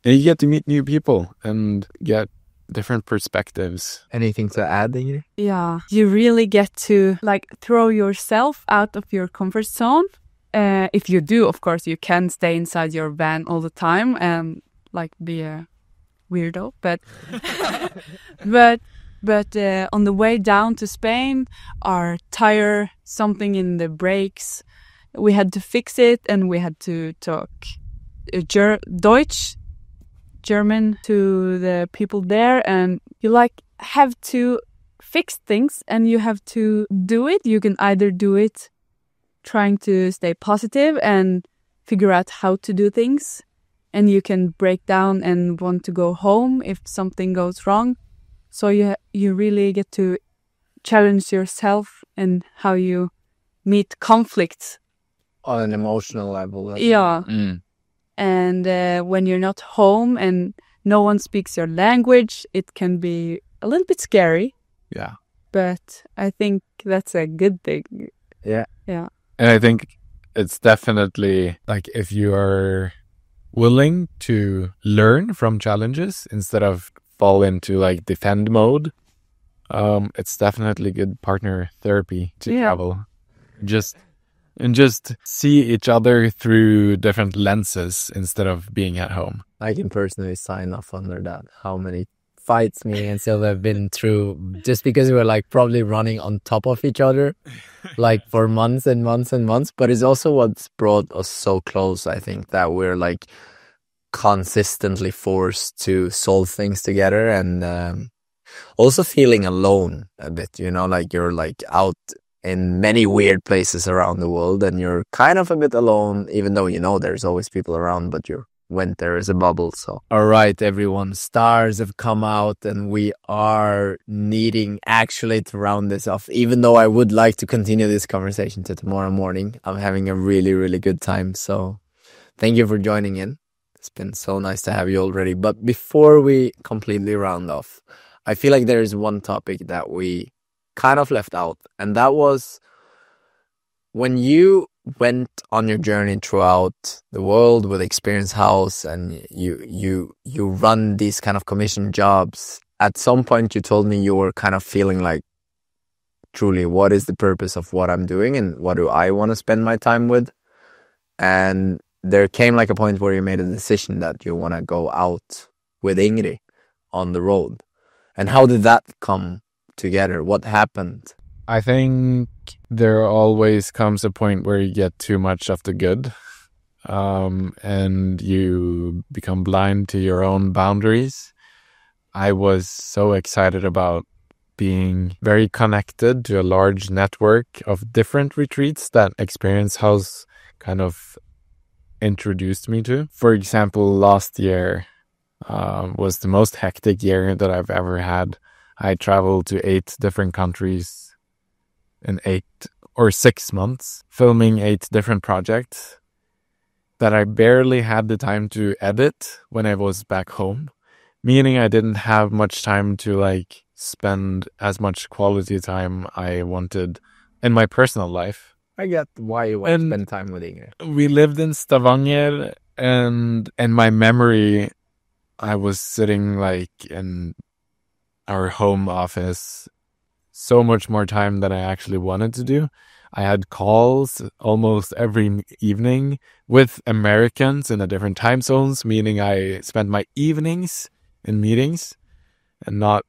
And you get to meet new people and get different perspectives. Anything to add, Ingrid? Yeah, you really get to like throw yourself out of your comfort zone. If you do, of course, you can stay inside your van all the time and like be a weirdo. But but on the way down to Spain, our tire, something in the brakes, we had to fix it, and we had to talk German to the people there, and you like have to fix things, and you have to do it. You can either do it trying to stay positive and figure out how to do things, and you can break down and want to go home if something goes wrong. So you really get to challenge yourself and how you meet conflicts On an emotional level. Yeah. And when you're not home and no one speaks your language, it can be a little bit scary. Yeah. But I think that's a good thing. Yeah. Yeah. And I think it's definitely like if you are willing to learn from challenges instead of fall into like defend mode, it's definitely good partner therapy to travel. Just and just see each other through different lenses instead of being at home. I can personally sign off under that. How many fights me and Silva have been through just because we were like probably running on top of each other like for months and months and months. But it's also what's brought us so close, I think, that we're like consistently forced to solve things together, and also feeling alone a bit, you know, like you're like out in many weird places around the world and you're kind of a bit alone, even though you know there's always people around, but you're when there is a bubble. So all right, everyone, stars have come out and we are needing actually to round this off, even though I would like to continue this conversation to tomorrow morning. I'm having a really, really good time. So thank you for joining in. It's been so nice to have you already. But before we completely round off, I feel like there is one topic that we kind of left out, and that was when you went on your journey throughout the world with Experience House and you run these kind of commission jobs. At some point you told me you were kind of feeling like, truly, what is the purpose of what I'm doing and what do I want to spend my time with? And there came like a point where you made a decision that you want to go out with Ingrid on the road. And how did that come together? What happened? I think there always comes a point where you get too much of the good, and you become blind to your own boundaries. I was so excited about being very connected to a large network of different retreats that Experience House kind of introduced me to. For example, last year was the most hectic year that I've ever had. I traveled to 8 different countries in 8 or 6 months, filming 8 different projects that I barely had the time to edit when I was back home, meaning I didn't have much time to like spend as much quality time I wanted in my personal life. I get why you want to spend time with Ingrid. We lived in Stavanger, and in my memory, I was sitting like in our home office so much more time than I actually wanted to do. I had calls almost every evening with Americans in the different time zones, meaning I spent my evenings in meetings and not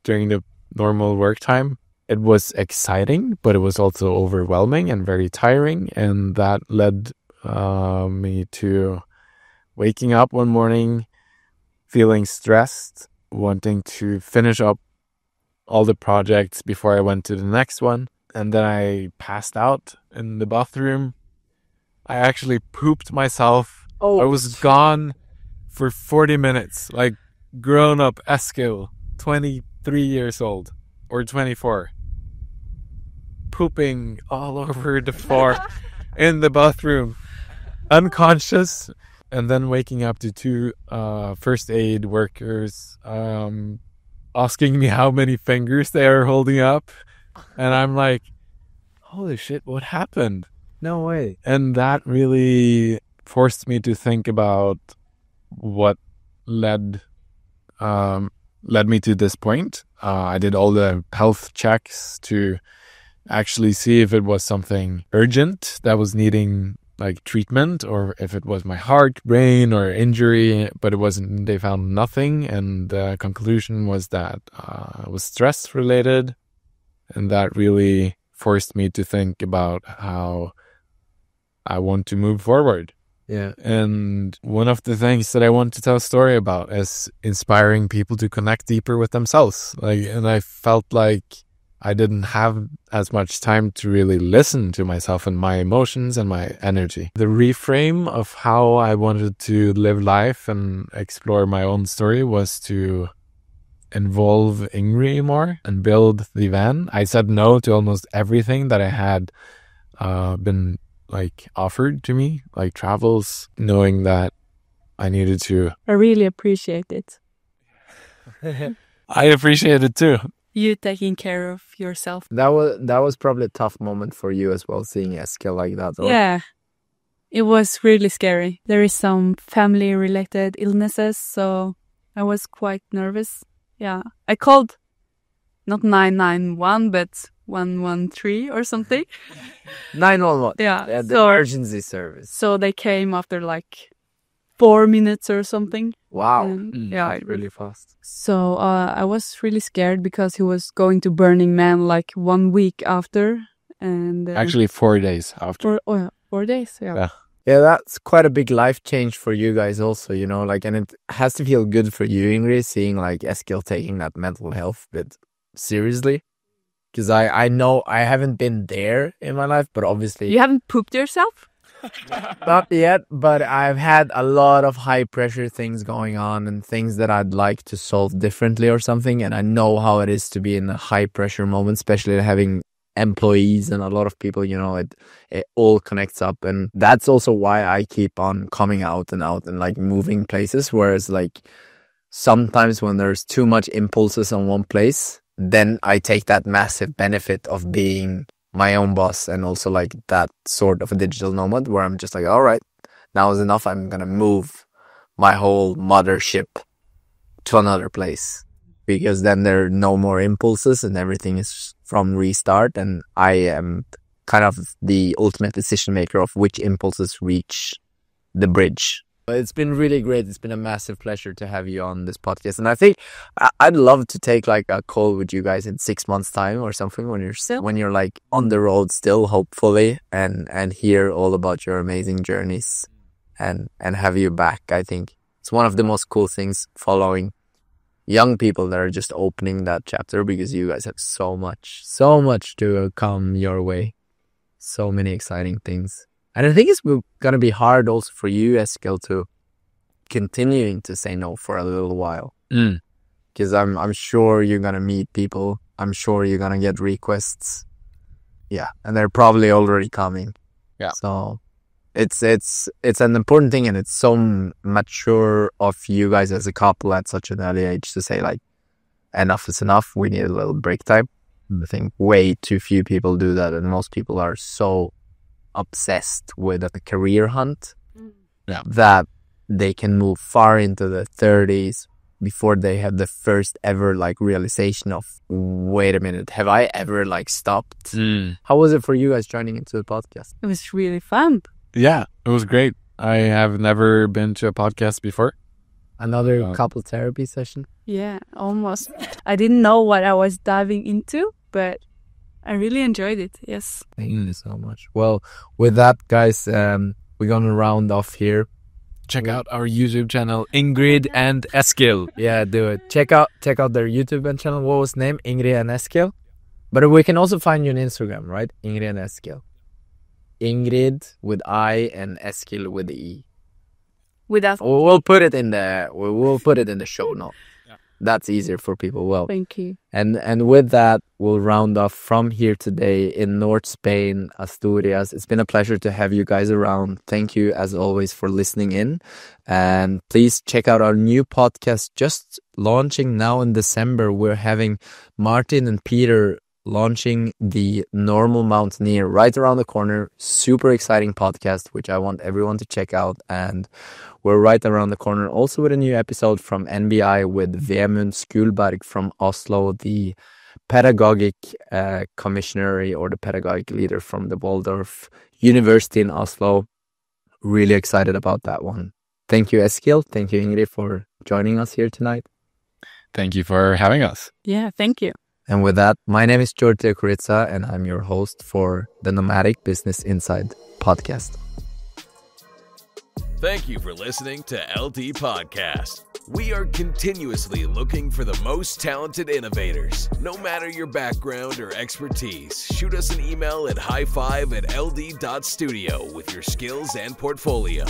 during the normal work time. It was exciting, but it was also overwhelming and very tiring. And that led me to waking up one morning, feeling stressed, wanting to finish up all the projects before I went to the next one. And then I passed out in the bathroom. I actually pooped myself. I was gone for 40 minutes, like grown up Eskil, 23 years old or 24, pooping all over the floor in the bathroom, unconscious. And then waking up to 2 first aid workers asking me how many fingers they are holding up. And I'm like, holy shit, what happened? No way. And that really forced me to think about what led me to this point. I did all the health checks to actually see if it was something urgent that was needing like treatment, or if it was my heart, brain, or injury, but it wasn't. They found nothing, and the conclusion was that it was stress related, and that really forced me to think about how I want to move forward. Yeah. And one of the things that I want to tell a story about is inspiring people to connect deeper with themselves. And I felt like I didn't have as much time to really listen to myself and my emotions and my energy. The reframe of how I wanted to live life and explore my own story was to involve Ingrid more and build the van. I said no to almost everything that I had been like offered to me, like travels, knowing that I needed to. I really appreciate it. I appreciate it too. You taking care of yourself. That was probably a tough moment for you as well, seeing Eskil like that. Or? Yeah, it was really scary. There is some family-related illnesses, so I was quite nervous. Yeah, I called not 991, but 113 or something. 911. Yeah, The so- emergency service. So they came after like 4 minutes or something. Wow. And, yeah, That's really fast. So I was really scared because he was going to Burning Man like 1 week after, and Actually, 4 days after. 4 days. Yeah. Yeah. Yeah, that's quite a big life change for you guys also, you know, like, and it has to feel good for you, Ingrid, seeing like Eskil taking that mental health bit seriously. Because I know I haven't been there in my life, but obviously You haven't pooped yourself? not yet, but I've had a lot of high pressure things going on and things that I'd like to solve differently or something. And I know how it is to be in a high pressure moment, especially having employees and a lot of people, you know, it all connects up. And that's also why I keep on coming out and like moving places. Whereas like sometimes when there's too much impulses on one place, then I take that massive benefit of being my own boss and also like that sort of a digital nomad where I'm just like, all right, now is enough. I'm going to move my whole mothership to another place because then there are no more impulses and everything is from restart. And I am kind of the ultimate decision maker of which impulses reach the bridge. It's been really great. It's been a massive pleasure to have you on this podcast. And I think I'd love to take like a call with you guys in 6 months' time or something when you're like on the road still, hopefully, and hear all about your amazing journeys and have you back. I think it's one of the most cool things following young people that are just opening that chapter because you guys have so much to come your way. So many exciting things. And I think it's going to be hard also for you, Eskil, to continuing to say no for a little while. Because I'm sure you're going to meet people. I'm sure you're going to get requests. Yeah. And they're probably already coming. Yeah. So it's an important thing. And it's so mature of you guys as a couple at such an early age to say like, enough is enough. We need a little break time. I think way too few people do that. And most people are so obsessed with a career hunt that they can move far into the 30s before they have the first ever like realization of, wait a minute, have I ever like stopped? How was it for you guys joining into the podcast? It was really fun. Yeah, it was great. I have never been to a podcast before. Another couple therapy session? Yeah, almost. I didn't know what I was diving into, but I really enjoyed it. Yes. Thank you so much. Well, with that, guys, we're going to round off here. Check out our YouTube channel, Ingrid and Eskil. Yeah, do it. Check out their YouTube channel. What was the name? Ingrid and Eskil. But we can also find you on Instagram, right? Ingrid and Eskil. Ingrid with I and Eskil with the E. Without. We'll put it in the show note. That's easier for people. Well, Thank you. And with that, we'll round off from here today in North Spain, Asturias. It's been a pleasure to have you guys around. Thank you, as always, for listening in. And please check out our new podcast just launching now in December. We're having Martin and Peter launching the Normal Mountaineer right around the corner. Super exciting podcast, which I want everyone to check out. And we're right around the corner also with a new episode from NBI with Vemund Skulberg from Oslo, the pedagogic commissioner or the pedagogic leader from the Waldorf University in Oslo. Really excited about that one. Thank you, Eskil. Thank you, Ingrid, for joining us here tonight. Thank you for having us. Yeah, thank you. And with that, my name is George Kuritsa, and I'm your host for the Nomadic Business Inside podcast. Thank you for listening to LD Podcast. We are continuously looking for the most talented innovators. No matter your background or expertise, shoot us an email at high5@ld.studio with your skills and portfolio.